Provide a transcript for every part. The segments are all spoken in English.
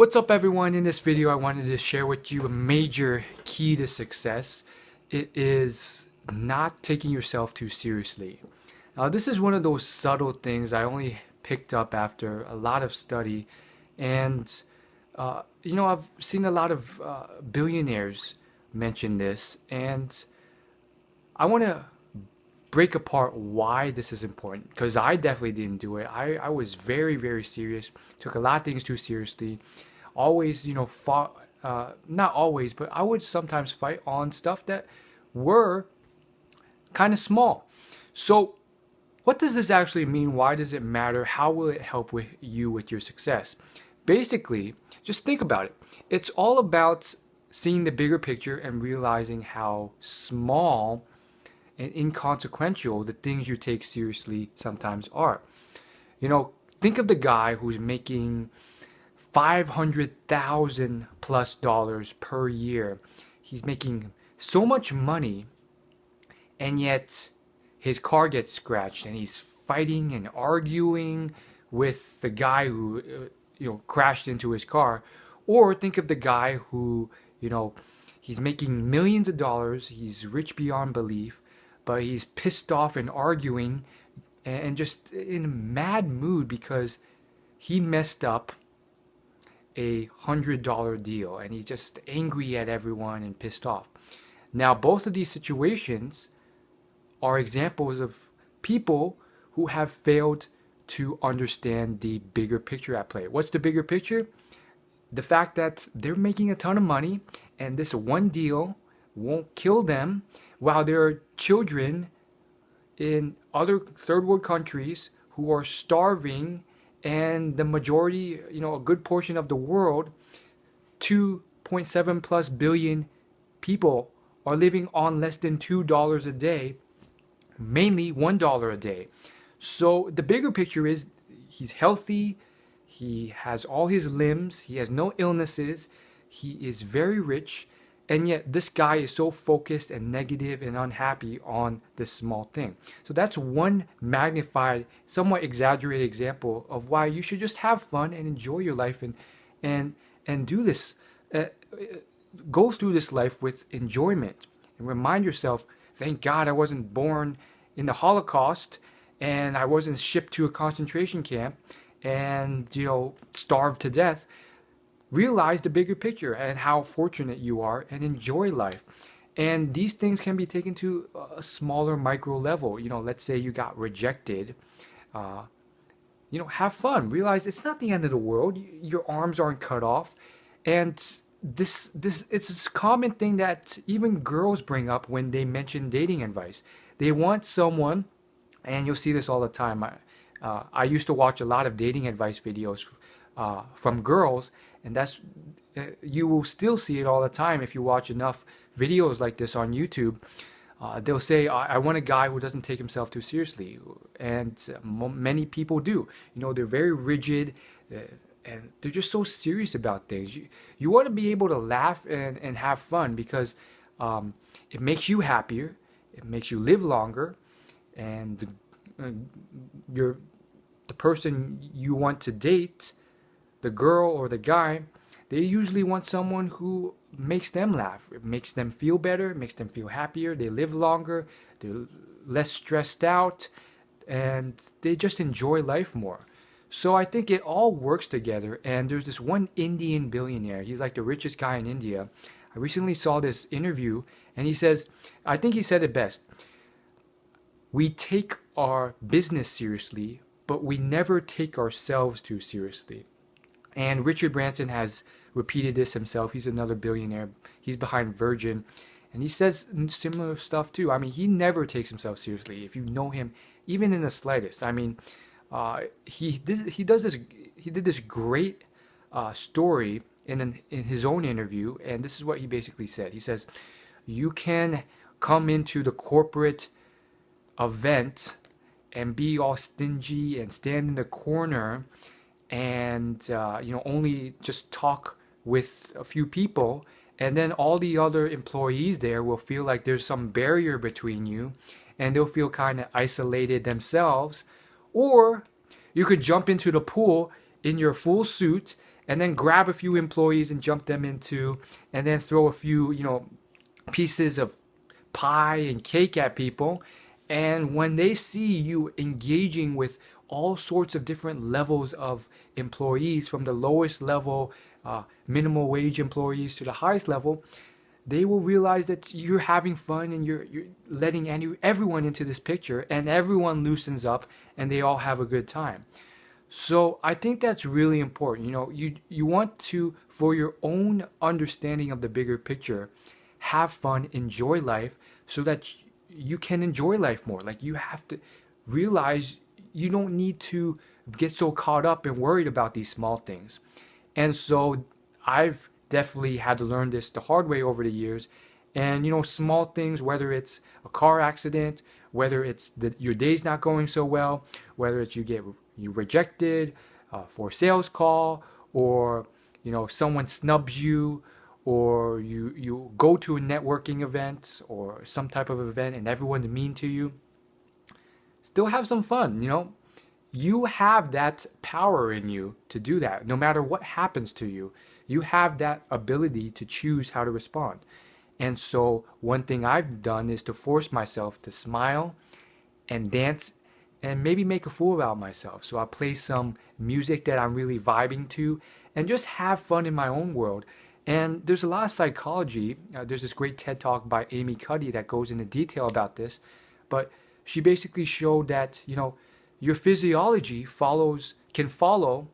What's up everyone? In this video I wanted to share with you a major key to success. It is not taking yourself too seriously. Now this is one of those subtle things I only picked up after a lot of study, and I've seen a lot of billionaires mention this, and I want to break apart why this is important, because I definitely didn't do it. I was very serious, took a lot of things too seriously, always fought, not always, but I would sometimes fight on stuff that were kind of small. So what does this actually mean? Why does it matter? How will it help with you with your success? Basically, just think about it. It's all about seeing the bigger picture and realizing how small and inconsequential the things you take seriously sometimes are. Think of the guy who's making 500,000 plus dollars per year. He's making so much money, and yet his car gets scratched and he's fighting and arguing with the guy who crashed into his car. Or think of the guy who he's making millions of dollars, he's rich beyond belief, but he's pissed off and arguing and just in a mad mood because he messed up $100 deal and he's just angry at everyone and pissed off. Now both of these situations are examples of people who have failed to understand the bigger picture at play. What's the bigger picture? The fact that they're making a ton of money and this one deal won't kill them, while there are children in other third world countries who are starving, and the majority, a good portion of the world, 2.7 plus billion people, are living on less than $2 a day, mainly $1 a day. So the bigger picture is he's healthy, he has all his limbs, he has no illnesses, he is very rich, and yet this guy is so focused and negative and unhappy on this small thing. So that's one magnified, somewhat exaggerated example of why you should just have fun and enjoy your life and do this, go through this life with enjoyment, and remind yourself, thank God I wasn't born in the Holocaust and I wasn't shipped to a concentration camp and starved to death. Realize the bigger picture and how fortunate you are, and enjoy life. And these things can be taken to a smaller micro level. Let's say you got rejected. Have fun. Realize it's not the end of the world. Your arms aren't cut off. And this it's a common thing that even girls bring up when they mention dating advice. They want someone, and you'll see this all the time. I used to watch a lot of dating advice videos from girls, and that's you will still see it all the time if you watch enough videos like this on YouTube. They'll say, I want a guy who doesn't take himself too seriously, and many people do. They're very rigid, and they're just so serious about things. You want to be able to laugh and have fun, because it makes you happier, it makes you live longer, and the person you want to date, the girl or the guy, they usually want someone who makes them laugh. It makes them feel better, makes them feel happier, they live longer, they're less stressed out, and they just enjoy life more. So I think it all works together. And there's this one Indian billionaire, he's like the richest guy in India. I recently saw this interview, and he says, I think he said it best, we take our business seriously, but we never take ourselves too seriously. And Richard Branson has repeated this himself. He's another billionaire. He's behind Virgin. And he says similar stuff too. I mean, he never takes himself seriously. If you know him, even in the slightest. I mean, he did this great story in his own interview. And this is what he basically said. He says, you can come into the corporate event and be all stingy and stand in the corner and only just talk with a few people, and then all the other employees there will feel like there's some barrier between you, and they'll feel kind of isolated themselves. Or you could jump into the pool in your full suit and then grab a few employees and jump them into, and then throw a few, pieces of pie and cake at people. And when they see you engaging with all sorts of different levels of employees, from the lowest level, minimal wage employees, to the highest level, they will realize that you're having fun and you're letting everyone into this picture, and everyone loosens up and they all have a good time. So I think that's really important. You want to, for your own understanding of the bigger picture, have fun, enjoy life, so that you can enjoy life more. Like, you have to realize you don't need to get so caught up and worried about these small things. And so I've definitely had to learn this the hard way over the years. And small things, whether it's a car accident, whether it's your day's not going so well, whether it's you rejected for a sales call, or someone snubs you, or you go to a networking event or some type of event and everyone's mean to you, still have some fun. You have that power in you to do that. No matter what happens to you, you have that ability to choose how to respond. And so one thing I've done is to force myself to smile and dance and maybe make a fool about myself. So I play some music that I'm really vibing to and just have fun in my own world. And there's a lot of psychology. There's this great TED Talk by Amy Cuddy that goes into detail about this. But she basically showed that, your physiology can follow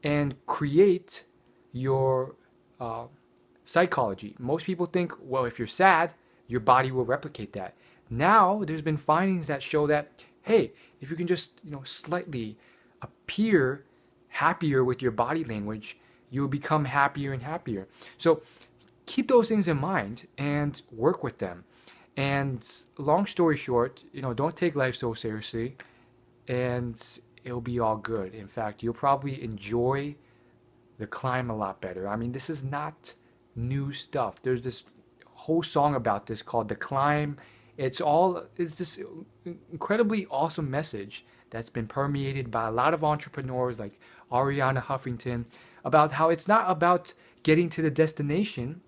and create your psychology. Most people think, well, if you're sad, your body will replicate that. Now, there's been findings that show that, hey, if you can just, slightly appear happier with your body language, you will become happier and happier. So keep those things in mind and work with them. And long story short, don't take life so seriously, and it'll be all good. In fact, you'll probably enjoy the climb a lot better. I mean, this is not new stuff. There's this whole song about this called The Climb. It's this incredibly awesome message that's been permeated by a lot of entrepreneurs like Ariana Huffington, about how it's not about getting to the destination.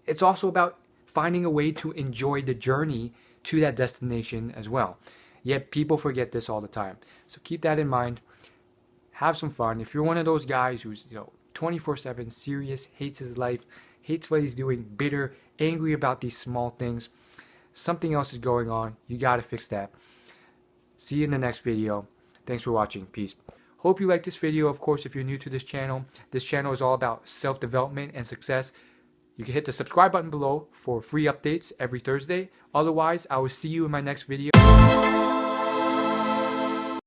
It's also about finding a way to enjoy the journey to that destination as well. Yet people forget this all the time. So keep that in mind. Have some fun. If you're one of those guys who's 24/7 serious, hates his life, hates what he's doing, bitter, angry about these small things, something else is going on. You got to fix that. See you in the next video. Thanks for watching. Peace. Hope you liked this video. Of course, if you're new to this channel is all about self-development and success. You can hit the subscribe button below for free updates every Thursday. Otherwise, I will see you in my next video.